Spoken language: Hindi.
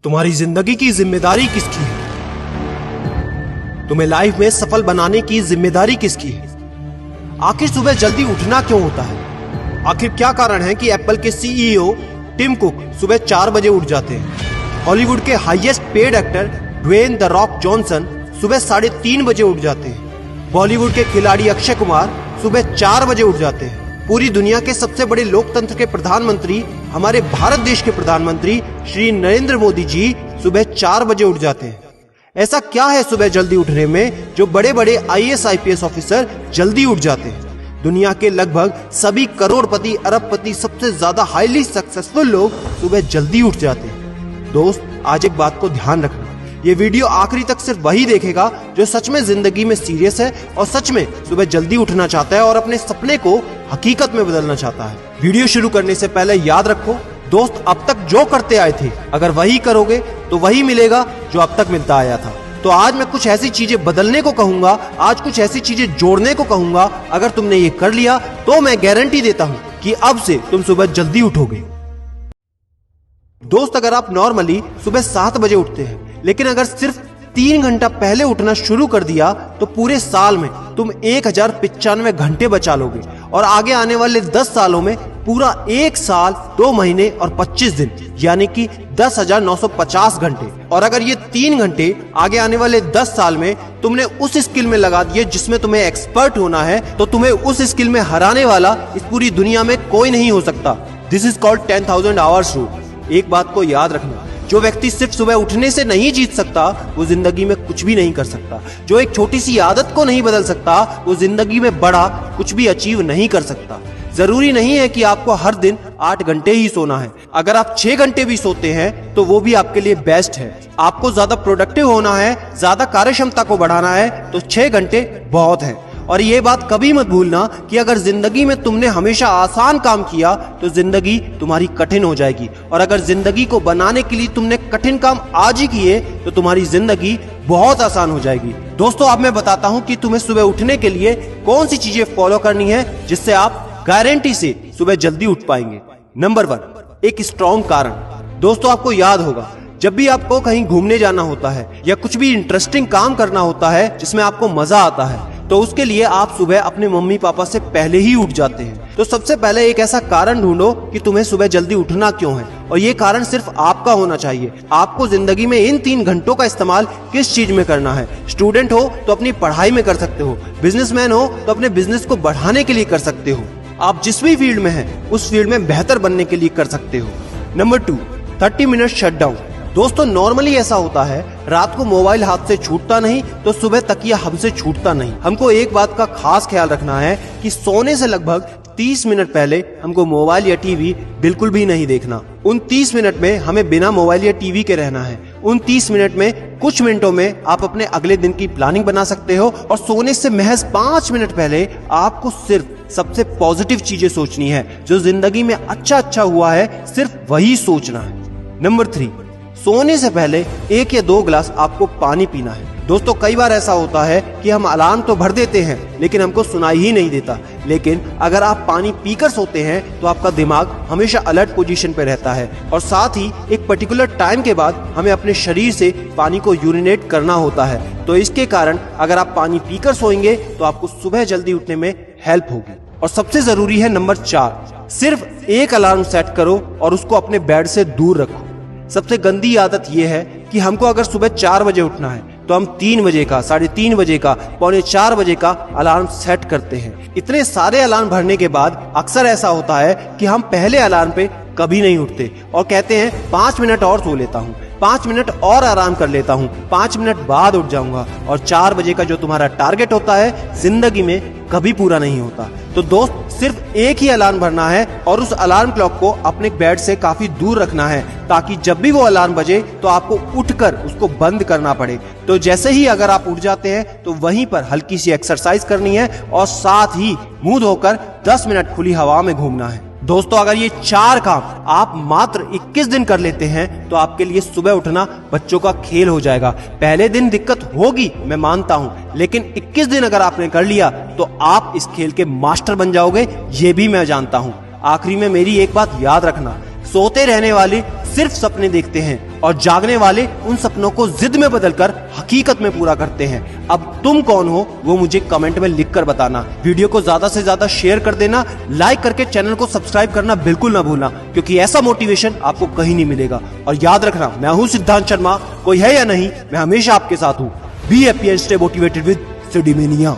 तुम्हारी जिंदगी की जिम्मेदारी किसकी है? तुम्हें लाइफ में सफल बनाने की जिम्मेदारी किसकी है? आखिर सुबह जल्दी उठना क्यों होता है? आखिर क्या कारण है कि एप्पल के सीईओ टिम कुक सुबह 4 बजे उठ जाते हैं? हॉलीवुड के highest paid actor Dwayne the Rock Johnson सुबह 3:30 बजे उठ जाते हैं। बॉलीवुड के खिलाड़ी अक्षय कुमार सुबह 4 बजे उठ जाते हैं। पूरी दुनिया के सबसे बड़े लोकतंत्र के प्रधानमंत्री, हमारे भारत देश के प्रधानमंत्री श्री नरेंद्र मोदी जी सुबह 4 बजे उठ जाते हैं। ऐसा क्या है सुबह जल्दी उठने में जो बड़े बड़े आईएएस आईपीएस ऑफिसर जल्दी उठ जाते हैं? दुनिया के लगभग सभी करोड़पति, अरबपति, सबसे ज्यादा हाईली सक्सेसफुल लोग सुबह जल्दी उठ जाते हैं। दोस्त, आज एक बात को ध्यान रखना, ये वीडियो आखिरी तक सिर्फ वही देखेगा जो सच में जिंदगी में सीरियस है और सच में सुबह जल्दी उठना चाहता है और अपने सपने को हकीकत में बदलना चाहता है। वीडियो शुरू करने से पहले याद रखो दोस्त, अब तक जो करते आए थे अगर वही करोगे तो वही मिलेगा जो अब तक मिलता आया था। तो आज मैं कुछ ऐसी चीजें बदलने को कहूंगा, आज कुछ ऐसी चीजें जोड़ने को कहूंगा। अगर तुमने ये कर लिया तो मैं गारंटी देता हूं कि अब से तुम सुबह जल्दी उठोगे। दोस्त, अगर आप नॉर्मली सुबह 7 बजे उठते हैं लेकिन अगर सिर्फ 3 घंटा पहले उठना शुरू कर दिया तो पूरे साल में तुम 1095 घंटे बचा लोगे और आगे आने वाले 10 सालों में पूरा 1 साल 2 महीने और 25 दिन यानी कि 10,950 घंटे। और अगर ये 3 घंटे आगे आने वाले 10 साल में तुमने उस स्किल में लगा दिए जिसमें तुम्हें एक्सपर्ट होना है तो तुम्हें उस स्किल में हराने वाला इस पूरी दुनिया में कोई नहीं हो सकता। This is called 10,000 hours rule. एक बात को याद रखना, जो व्यक्ति सिर्फ सुबह उठने से नहीं जीत सकता वो जिंदगी में कुछ भी नहीं कर सकता। जो एक छोटी सी आदत को नहीं बदल सकता वो जिंदगी में बड़ा कुछ भी अचीव नहीं कर सकता। जरूरी नहीं है कि आपको हर दिन 8 घंटे ही सोना है। अगर आप 6 घंटे भी सोते हैं तो वो भी आपके लिए बेस्ट है। आपको ज्यादा प्रोडक्टिव होना है, ज्यादा कार्यक्षमता को बढ़ाना है तो 6 घंटे बहुत है। और ये बात कभी मत भूलना कि अगर जिंदगी में तुमने हमेशा आसान काम किया तो जिंदगी तुम्हारी कठिन हो जाएगी और अगर जिंदगी को बनाने के लिए तुमने कठिन काम आज ही किए तो तुम्हारी जिंदगी बहुत आसान हो जाएगी। दोस्तों, अब मैं बताता हूँ कि तुम्हें सुबह उठने के लिए कौन सी चीजें फॉलो करनी है जिससे आप गारंटी से सुबह जल्दी उठ पाएंगे। नंबर 1, एक स्ट्रॉन्ग कारण। दोस्तों, आपको याद होगा जब भी आपको कहीं घूमने जाना होता है या कुछ भी इंटरेस्टिंग काम करना होता है जिसमें आपको मजा आता है तो उसके लिए आप सुबह अपने मम्मी पापा से पहले ही उठ जाते हैं। तो सबसे पहले एक ऐसा कारण ढूंढो कि तुम्हें सुबह जल्दी उठना क्यों है और ये कारण सिर्फ आपका होना चाहिए। आपको जिंदगी में इन 3 घंटों का इस्तेमाल किस चीज में करना है? स्टूडेंट हो तो अपनी पढ़ाई में कर सकते हो, बिजनेसमैन हो तो अपने बिजनेस को बढ़ाने के लिए कर सकते हो, आप जिस भी फील्ड में हैं उस फील्ड में बेहतर बनने के लिए कर सकते हो। Number 2, 30 minute shutdown. दोस्तों, नॉर्मली ऐसा होता है रात को मोबाइल हाथ से छूटता नहीं तो सुबह तकिया हमसे छूटता नहीं। हमको एक बात का खास ख्याल रखना है कि सोने से लगभग 30 मिनट पहले हमको मोबाइल या टीवी बिल्कुल भी नहीं देखना। उन 30 मिनट में हमें बिना मोबाइल या टीवी के रहना है। उन 30 मिनट में कुछ मिनटों में आप अपने अगले दिन की प्लानिंग बना सकते हो और सोने से महज 5 मिनट पहले आपको सिर्फ सबसे पॉजिटिव चीजें सोचनी है। जो जिंदगी में अच्छा हुआ है सिर्फ वही सोचना है। नंबर 3, सोने से पहले 1 या 2 गिलास आपको पानी पीना है। दोस्तों, कई बार ऐसा होता है कि हम अलार्म तो भर देते हैं लेकिन हमको सुनाई ही नहीं देता। लेकिन अगर आप पानी पीकर सोते हैं तो आपका दिमाग हमेशा अलर्ट पोजीशन पे रहता है और साथ ही एक पर्टिकुलर टाइम के बाद हमें अपने शरीर से पानी को यूरिनेट करना होता है। तो इसके कारण अगर आप पानी पीकर सोएंगे तो आपको सुबह जल्दी उठने में हेल्प होगी। और सबसे जरूरी है नंबर 4, सिर्फ एक अलार्म सेट करो और उसको अपने बेड से दूर रखो। सबसे गंदी आदत यह है कि हमको अगर सुबह 4 बजे उठना है तो हम 3 बजे का, 3:30 बजे का, 3:45 बजे का अलार्म सेट करते हैं। इतने सारे अलार्म भरने के बाद अक्सर ऐसा होता है कि हम पहले अलार्म पे कभी नहीं उठते और कहते हैं 5 मिनट और सो लेता हूँ, 5 मिनट और आराम कर लेता हूँ, 5 मिनट बाद उठ जाऊंगा। और 4 बजे का जो तुम्हारा टारगेट होता है जिंदगी में कभी पूरा नहीं होता। तो दोस्त, सिर्फ एक ही अलार्म भरना है और उस अलार्म क्लॉक को अपने बेड से काफी दूर रखना है ताकि जब भी वो अलार्म बजे तो आपको उठकर उसको बंद करना पड़े। तो जैसे ही अगर आप उठ जाते हैं तो वहीं पर हल्की सी एक्सरसाइज करनी है और साथ ही मुंह धोकर 10 मिनट खुली हवा में घूमना है। दोस्तों, अगर ये 4 काम आप मात्र 21 दिन कर लेते हैं तो आपके लिए सुबह उठना बच्चों का खेल हो जाएगा। पहले दिन दिक्कत होगी, मैं मानता हूं, लेकिन 21 दिन अगर आपने कर लिया तो आप इस खेल के मास्टर बन जाओगे, ये भी मैं जानता हूं। आखिरी में मेरी एक बात याद रखना, सोते रहने वाले सिर्फ सपने देखते हैं और जागने वाले उन सपनों को जिद में बदलकर हकीकत में पूरा करते हैं। अब तुम कौन हो वो मुझे कमेंट में लिखकर बताना। वीडियो को ज्यादा से ज्यादा शेयर कर देना, लाइक करके चैनल को सब्सक्राइब करना बिल्कुल ना भूलना, क्योंकि ऐसा मोटिवेशन आपको कहीं नहीं मिलेगा। और याद रखना, मैं हूं सिद्धांत शर्मा, कोई है या नहीं, मैं हमेशा आपके साथ हूं। Be happy and stay motivated with सिडीमेनिया।